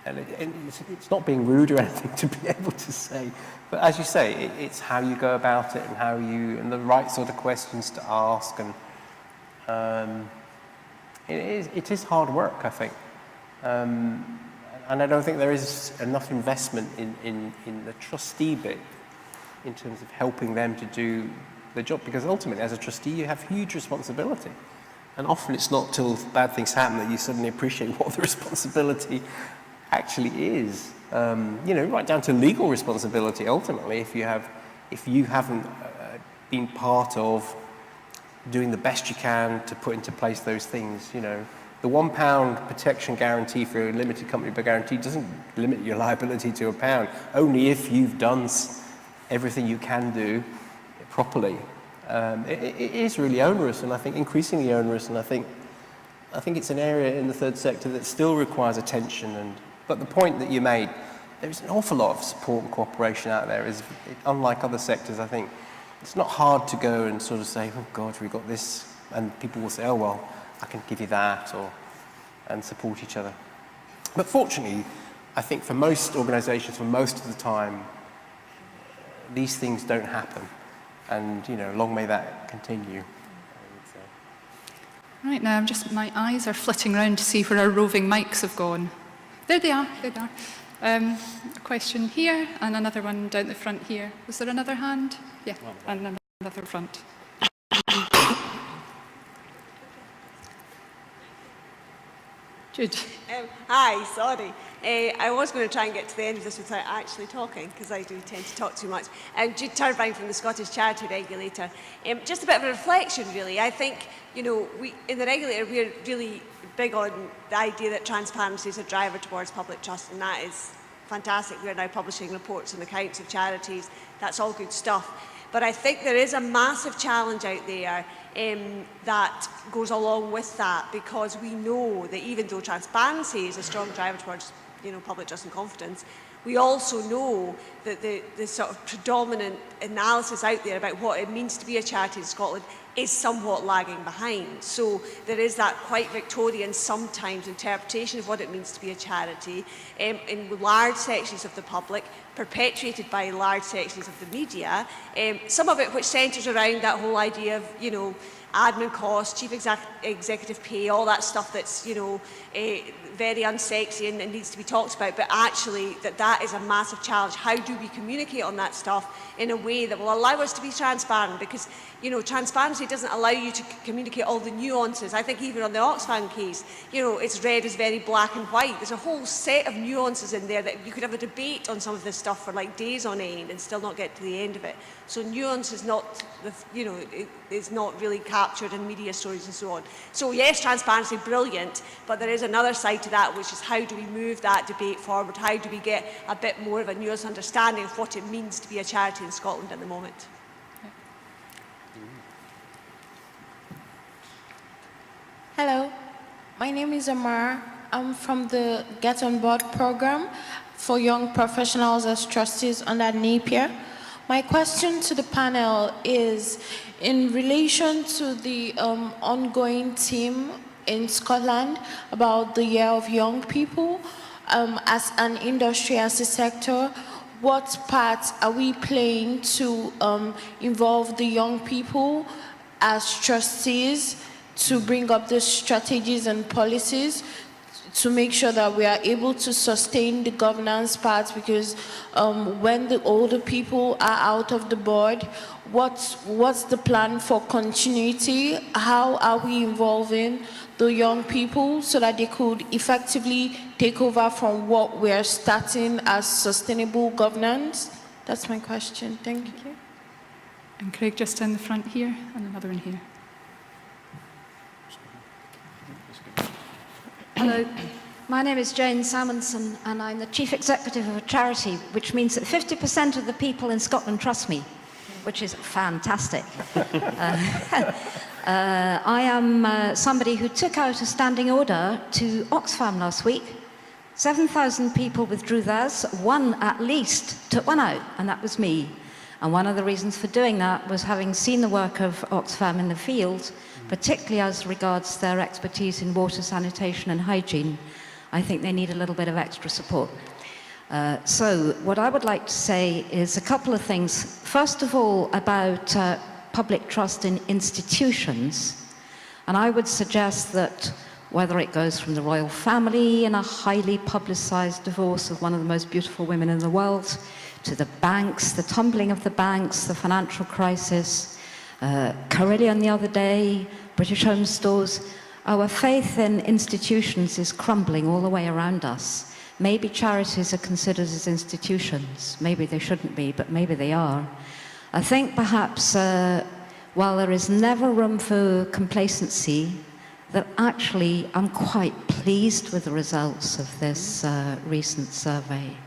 And it's not being rude or anything to be able to say, but as you say, it's how you go about it, and and the right sort of questions to ask. And it is hard work, I think. And I don't think there is enough investment in the trustee bit in terms of helping them to do the job, because ultimately as a trustee you have huge responsibility, and often it's not till bad things happen that you suddenly appreciate what the responsibility actually is. You know, right down to legal responsibility ultimately, if you haven't been part of doing the best you can to put into place those things. You know, the £1 protection guarantee for a limited company by guarantee doesn't limit your liability to £1, only if you've done everything you can do properly. It is really onerous, and I think increasingly onerous, and I think it's an area in the third sector that still requires attention. But the point that you made, there's an awful lot of support and cooperation out there. Unlike other sectors, I think it's not hard to go and sort of say, oh God, we've got this, and people will say, oh well, I can give you that, and support each other. But fortunately, I think for most organisations, for most of the time, these things don't happen, and you know, long may that continue. Right, now my eyes are flitting around to see where our roving mics have gone. There they are. A question here, and another one down the front here. Was there another hand? Yeah, and another front. Jude. Hi, sorry. I was going to try and get to the end of this without actually talking, because I do tend to talk too much. Jude Turbine from the Scottish Charity Regulator. Just a bit of a reflection, really. I think, you know, in the regulator, we're really big on the idea that transparency is a driver towards public trust, and that is fantastic. We're now publishing reports and accounts of charities. That's all good stuff. But I think there is a massive challenge out there that goes along with that, because we know that even though transparency is a strong driver towards, you know, public trust and confidence, we also know that the sort of predominant analysis out there about what it means to be a charity in Scotland is somewhat lagging behind. So there is that quite Victorian sometimes interpretation of what it means to be a charity in large sections of the public, perpetuated by large sections of the media, some of it which centres around that whole idea of, you know, admin costs, chief executive pay, all that stuff that's, very unsexy and needs to be talked about, but actually that is a massive challenge. How do we communicate on that stuff in a way that will allow us to be transparent? Because, transparency doesn't allow you to communicate all the nuances. I think even on the Oxfam case, it's read as very black and white. There's a whole set of nuances in there that you could have a debate on some of this stuff for like days on end and still not get to the end of it. So nuance is not, is not really captured in media stories and so on. So yes, transparency, brilliant, but there is another side to that, which is how do we move that debate forward? How do we get a bit more of a nuanced understanding of what it means to be a charity in Scotland at the moment? Hello, my name is Amar. I'm from the Get On Board program for young professionals as trustees under Napier. My question to the panel is in relation to the ongoing theme in Scotland about the Year of Young People. As an industry, as a sector, what part are we playing to involve the young people as trustees to bring up the strategies and policies to make sure that we are able to sustain the governance part? Because when the older people are out of the board, what's the plan for continuity? How are we involving the young people so that they could effectively take over from what we're starting as sustainable governance? That's my question. Thank you. And Craig, just in the front here, and another one here. Hello, my name is Jane Salmonson and I'm the Chief Executive of a charity, which means that 50% of the people in Scotland trust me, which is fantastic. I am somebody who took out a standing order to Oxfam last week. 7,000 people withdrew theirs, one at least took one out, and that was me. And one of the reasons for doing that was having seen the work of Oxfam in the field, particularly as regards their expertise in water, sanitation and hygiene. I think they need a little bit of extra support. So what I would like to say is a couple of things. First of all, about public trust in institutions. And I would suggest that whether it goes from the royal family in a highly publicised divorce of one of the most beautiful women in the world, to the banks, the tumbling of the banks, the financial crisis, Carillion the other day, British Home Stores, our faith in institutions is crumbling all the way around us. Maybe charities are considered as institutions. Maybe they shouldn't be, but maybe they are. I think perhaps while there is never room for complacency, that actually I'm quite pleased with the results of this recent survey.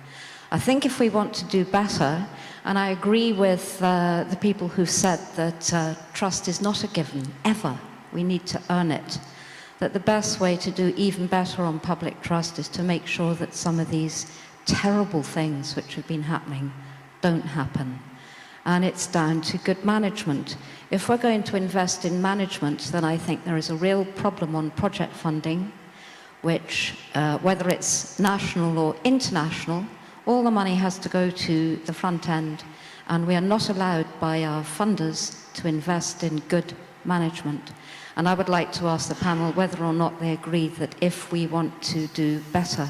I think if we want to do better, and I agree with the people who've said that trust is not a given, ever. We need to earn it. That the best way to do even better on public trust is to make sure that some of these terrible things which have been happening don't happen. And it's down to good management. If we're going to invest in management, then I think there is a real problem on project funding, which, whether it's national or international, all the money has to go to the front end, and we are not allowed by our funders to invest in good management. And I would like to ask the panel whether or not they agree that if we want to do better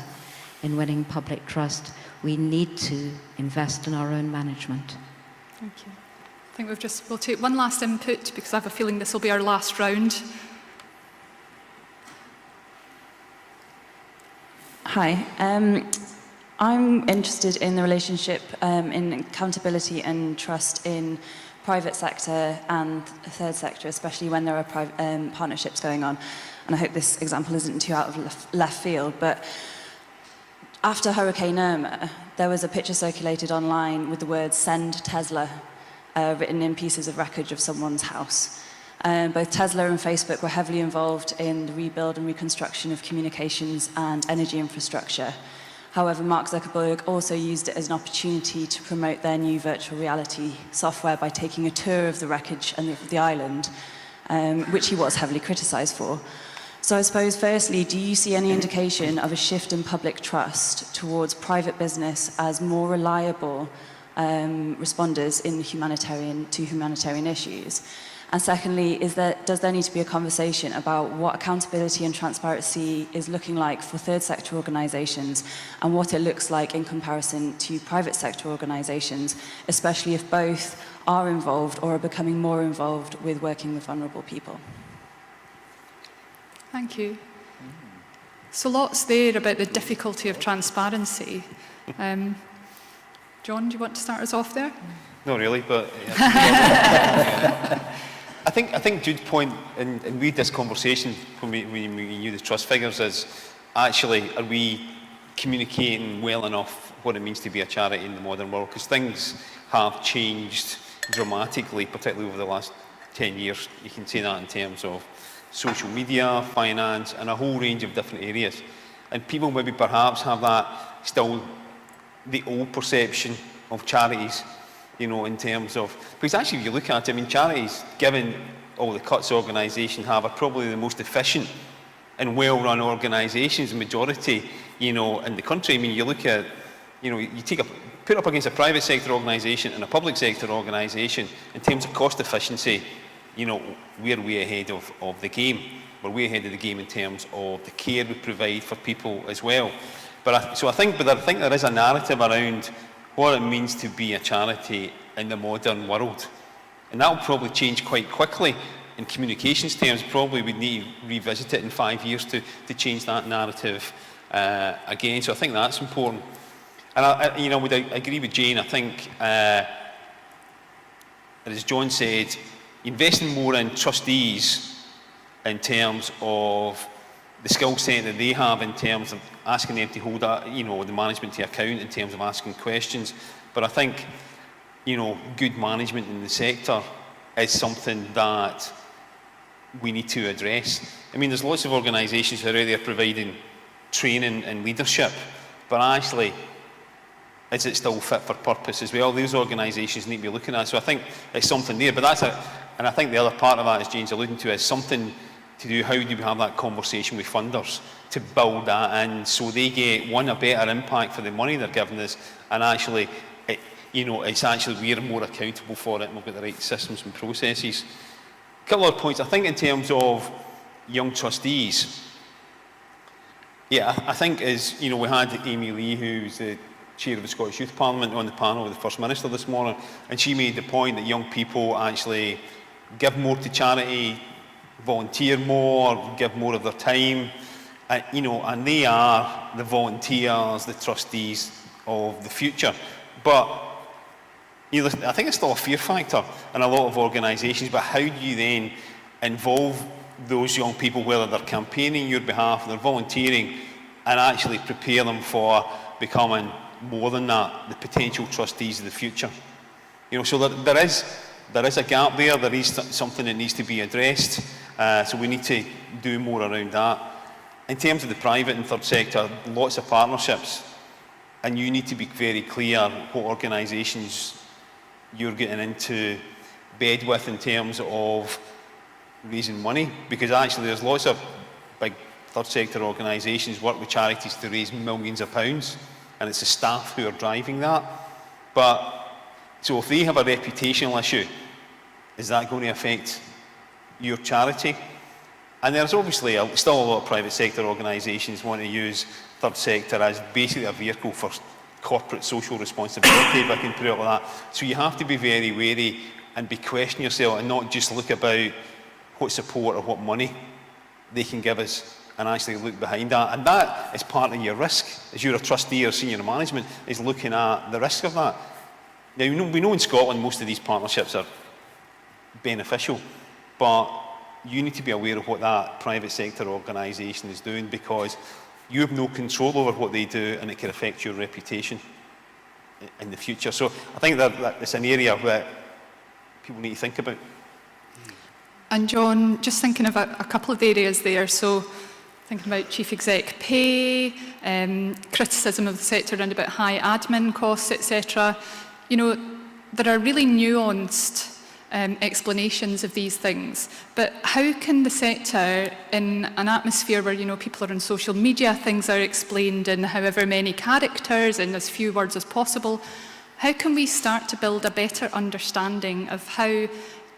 in winning public trust, we need to invest in our own management. Thank you. I think we'll take one last input because I have a feeling this will be our last round. Hi. I'm interested in the relationship in accountability and trust in private sector and third sector, especially when there are partnerships going on. And I hope this example isn't too out of left field, but after Hurricane Irma, there was a picture circulated online with the words "Send Tesla" written in pieces of wreckage of someone's house. Both Tesla and Facebook were heavily involved in the rebuild and reconstruction of communications and energy infrastructure. However, Mark Zuckerberg also used it as an opportunity to promote their new virtual reality software by taking a tour of the wreckage and of the island, which he was heavily criticised for. So I suppose, firstly, do you see any indication of a shift in public trust towards private business as more reliable responders in humanitarian issues? And secondly, does there need to be a conversation about what accountability and transparency is looking like for third sector organisations and what it looks like in comparison to private sector organisations, especially if both are involved or are becoming more involved with working with vulnerable people? Thank you. So lots there about the difficulty of transparency. John, do you want to start us off there? Not really, but I think Jude's point, and we had this conversation when we knew the trust figures, is actually, are we communicating well enough what it means to be a charity in the modern world? Because things have changed dramatically, particularly over the last 10 years. You can say that in terms of social media, finance, and a whole range of different areas. And people maybe perhaps have that still, the old perception of charities, you know, in terms of, because actually if you look at it, I mean, charities, given all the cuts organisations have, are probably the most efficient and well-run organisations, the majority, you know, in the country. I mean, you look at, you know, put up against a private sector organisation and a public sector organisation in terms of cost efficiency, you know, we're way ahead of the game. We're way ahead of the game in terms of the care we provide for people as well. But I think there is a narrative around what it means to be a charity in the modern world. And that will probably change quite quickly in communications terms. Probably we'd need to revisit it in 5 years to change that narrative again. So I think that's important. And I would agree with Jane. I think, as John said, investing more in trustees in terms of the skill set that they have in terms of asking them to hold that, you know, the management to account in terms of asking questions. But I think, you know, good management in the sector is something that we need to address. I mean, there's lots of organisations who are out there providing training and leadership, but actually, is it still fit for purpose as well? Those organisations need to be looking at. So I think it's something there. But and I think the other part of that, as Jane's alluding to, is something to do, how do we have that conversation with funders to build that in so they get, one, a better impact for the money they're giving us, and actually, it's actually we're more accountable for it and we've got the right systems and processes. A couple of points. I think in terms of young trustees, I think we had Amy Lee, who's the chair of the Scottish Youth Parliament, on the panel with the First Minister this morning, and she made the point that young people actually give more to charity, volunteer more, give more of their time, and they are the volunteers, the trustees of the future. But I think it's still a fear factor in a lot of organisations, but how do you then involve those young people, whether they're campaigning on your behalf, they're volunteering, and actually prepare them for becoming more than that, the potential trustees of the future? So there is a gap there. There is something that needs to be addressed. So we need to do more around that. In terms of the private and third sector, lots of partnerships, and you need to be very clear what organisations you're getting into bed with in terms of raising money, because actually there's lots of big third sector organisations work with charities to raise millions of pounds, and it's the staff who are driving that. But so if they have a reputational issue, is that going to affect your charity? And there's obviously still a lot of private sector organisations want to use third sector as basically a vehicle for corporate social responsibility, if I can put it like that. So you have to be very wary and be questioning yourself and not just look about what support or what money they can give us, and actually look behind that. And that is part of your risk as you're a trustee or senior management, is looking at the risk of that. Now, we know in Scotland most of these partnerships are beneficial, but you need to be aware of what that private sector organisation is doing, because you have no control over what they do, and it can affect your reputation in the future. So I think that it's an area where people need to think about. And John, just thinking about a couple of areas there, so thinking about chief exec pay, criticism of the sector around about high admin costs, etc. There are really nuanced explanations of these things, but how can the sector, in an atmosphere where people are on social media, things are explained in however many characters, in as few words as possible, how can we start to build a better understanding of how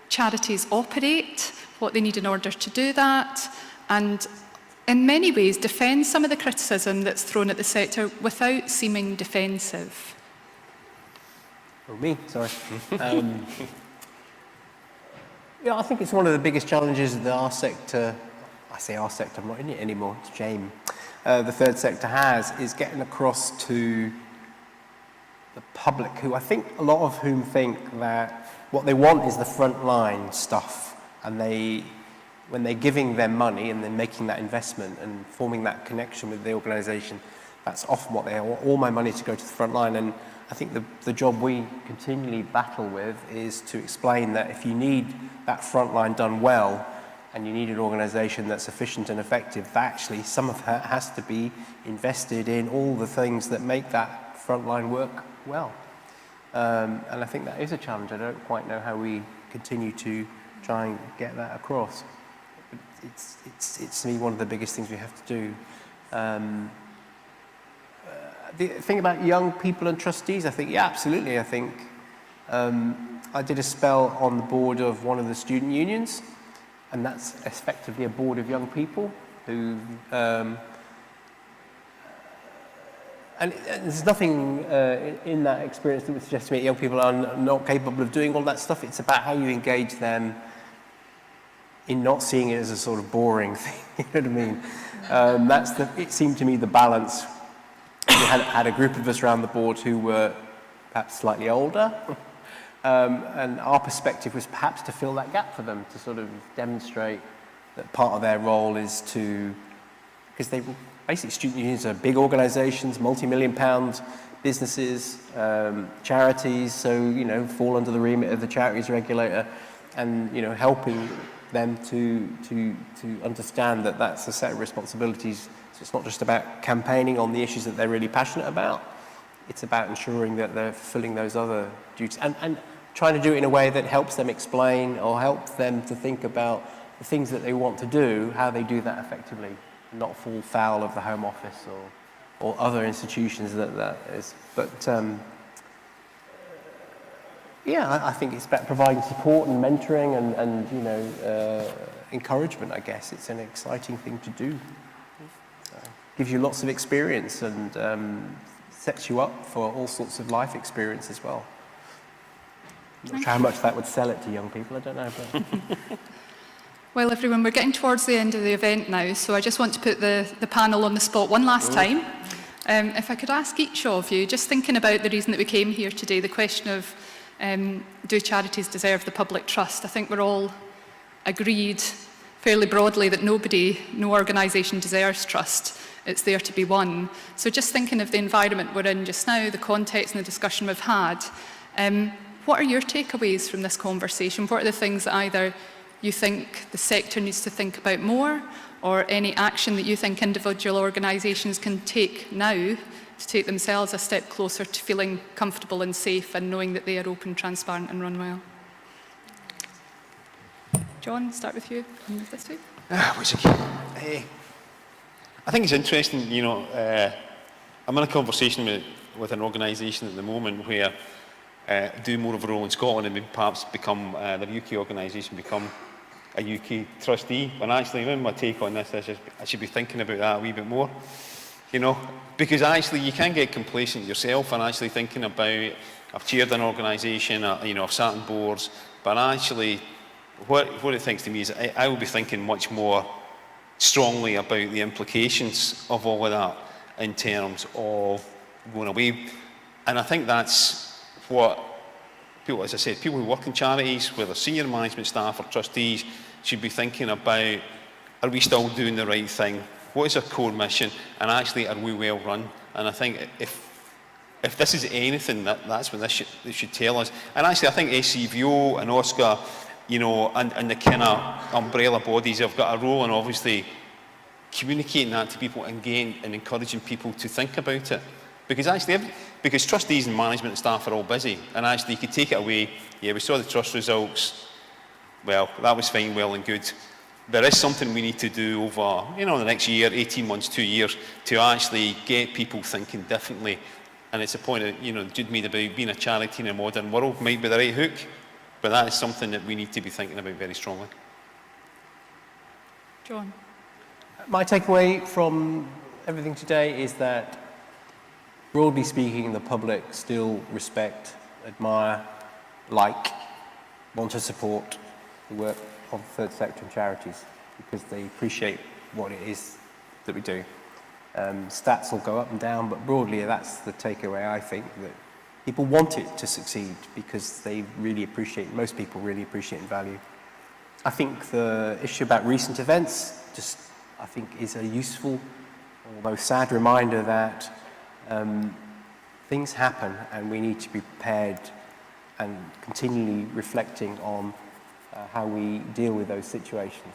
charities operate, what they need in order to do that, and in many ways defend some of the criticism that's thrown at the sector without seeming defensive. Or me, sorry. Yeah, I think it's one of the biggest challenges that our sector, I say our sector, I'm not in it anymore, it's James, the third sector has, is getting across to the public, who I think a lot of whom think that what they want is the frontline stuff, and when they're giving their money and then making that investment and forming that connection with the organisation, that's often what they want, all my money to go to the front line. And I think the job we continually battle with is to explain that if you need that front line done well, and you need an organisation that's efficient and effective, that actually some of that has to be invested in all the things that make that front line work well. And I think that is a challenge. I don't quite know how we continue to try and get that across. But it's to me one of the biggest things we have to do. The thing about young people and trustees, I think, yeah, absolutely. I think I did a spell on the board of one of the student unions, and that's effectively a board of young people who, and there's nothing in that experience that would suggest to me that young people are not capable of doing all that stuff. It's about how you engage them in not seeing it as a sort of boring thing, you know what I mean? It seemed to me the balance. We had a group of us around the board who were perhaps slightly older, and our perspective was perhaps to fill that gap for them, to sort of demonstrate that part of their role is to, because basically student unions are big organisations, multi-million-pound businesses, charities, so, you know, fall under the remit of the charities regulator, and, you know, helping them to understand that that's a set of responsibilities. So it's not just about campaigning on the issues that they're really passionate about, it's about ensuring that they're fulfilling those other duties and trying to do it in a way that helps them explain or helps them to think about the things that they want to do, how they do that effectively, not fall foul of the Home Office or other institutions that is. But yeah, I think it's about providing support and mentoring and you know, encouragement, I guess. It's an exciting thing to do. Gives you lots of experience and sets you up for all sorts of life experience as well. I'm not sure how much that would sell it to young people, I don't know. But Well, everyone, we're getting towards the end of the event now, so I just want to put the panel on the spot one last time. If I could ask each of you, just thinking about the reason that we came here today, the question of do charities deserve the public trust? I think we're all agreed fairly broadly that no organisation deserves trust. It's there to be won. So just thinking of the environment we're in just now, the context and the discussion we've had, what are your takeaways from this conversation? What are the things that either you think the sector needs to think about more, or any action that you think individual organisations can take now to take themselves a step closer to feeling comfortable and safe and knowing that they are open, transparent and run well? John, start with you on this week. I think it's interesting, you know, I'm in a conversation with an organisation at the moment where do more of a role in Scotland and perhaps become, the UK organisation become a UK trustee. And actually, my take on this is I should be thinking about that a wee bit more, you know, because actually you can get complacent yourself and actually thinking about, I've chaired an organisation, you know, I've sat on boards, but actually what it thinks to me is I will be thinking much more strongly about the implications of all of that in terms of going away. And I think that's what people, as I said, people who work in charities, whether senior management staff or trustees, should be thinking about, are we still doing the right thing? What is our core mission? And actually, are we well run? And I think if this is anything, that's what this should tell us. And actually, I think SCVO and OSCA, you know, and the kind of umbrella bodies have got a role in obviously communicating that to people and encouraging people to think about it. Because actually, because trustees and management staff are all busy, and actually you could take it away, yeah, we saw the trust results, well, that was fine, well and good. There is something we need to do over, you know, the next year, 18 months, 2 years, to actually get people thinking differently. And it's a point that, you know, Jude made about being a charity in a modern world might be the right hook. But that is something that we need to be thinking about very strongly. John. My takeaway from everything today is that, broadly speaking, the public still respect, admire, want to support the work of the third sector and charities because they appreciate what it is that we do. Stats will go up and down, but broadly that's the takeaway, I think, that people want it to succeed because they really appreciate, most people really appreciate and value. I think the issue about recent events I think is a useful, although sad reminder that things happen and we need to be prepared and continually reflecting on how we deal with those situations.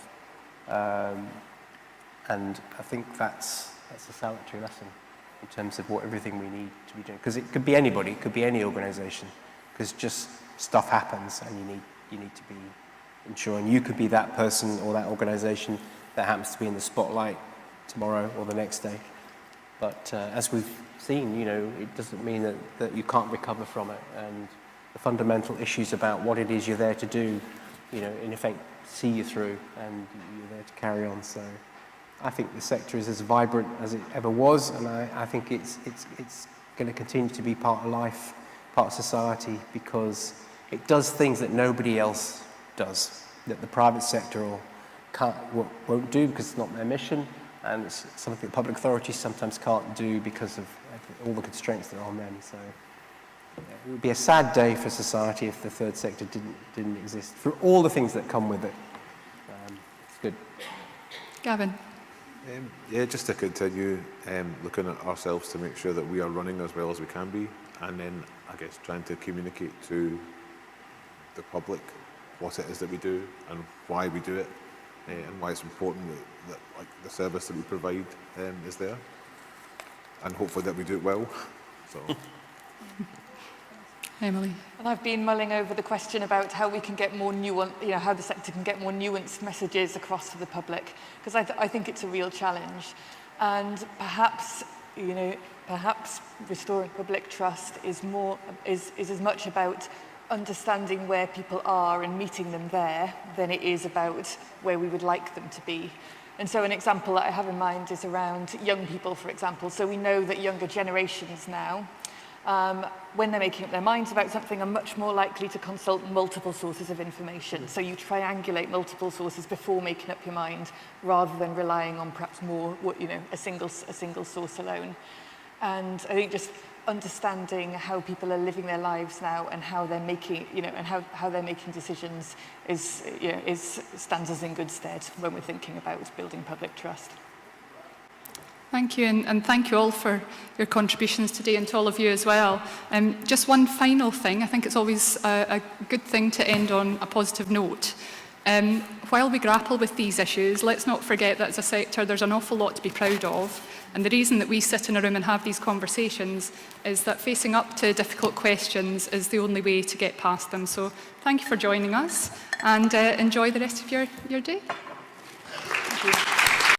And I think that's a salutary lesson in terms of everything we need to be doing. Because it could be anybody, it could be any organisation, because just stuff happens and you need to be ensuring you could be that person or that organisation that happens to be in the spotlight tomorrow or the next day. But as we've seen, it doesn't mean that you can't recover from it. And the fundamental issues about what it is you're there to do, in effect, see you through and you're there to carry on. So I think the sector is as vibrant as it ever was, and I think it's going to continue to be part of life, part of society, because it does things that nobody else does, that the private sector won't do because it's not their mission, and it's something that public authorities sometimes can't do because of all the constraints that are on them. So it would be a sad day for society if the third sector didn't exist, for all the things that come with it. It's good. Gavin. Yeah, just to continue looking at ourselves to make sure that we are running as well as we can be, and then I guess trying to communicate to the public what it is that we do and why we do it, and why it's important that the service that we provide is there, and hopefully that we do it well. So. Emily. And I've been mulling over the question about how we can get more nuanced, how the sector can get more nuanced messages across to the public, because I think it's a real challenge. And perhaps, perhaps restoring public trust is as much about understanding where people are and meeting them there than it is about where we would like them to be. And so an example that I have in mind is around young people, for example. So we know that younger generations now, when they're making up their minds about something, are much more likely to consult multiple sources of information. So you triangulate multiple sources before making up your mind, rather than relying on perhaps more, a single source alone. And I think just understanding how people are living their lives now and how they're making, and how they're making decisions stands us in good stead when we're thinking about building public trust. Thank you, and thank you all for your contributions today, and to all of you as well. Just one final thing, I think it's always a good thing to end on a positive note. While we grapple with these issues, let's not forget that as a sector there's an awful lot to be proud of, and the reason that we sit in a room and have these conversations is that facing up to difficult questions is the only way to get past them. So thank you for joining us, and enjoy the rest of your day. Thank you.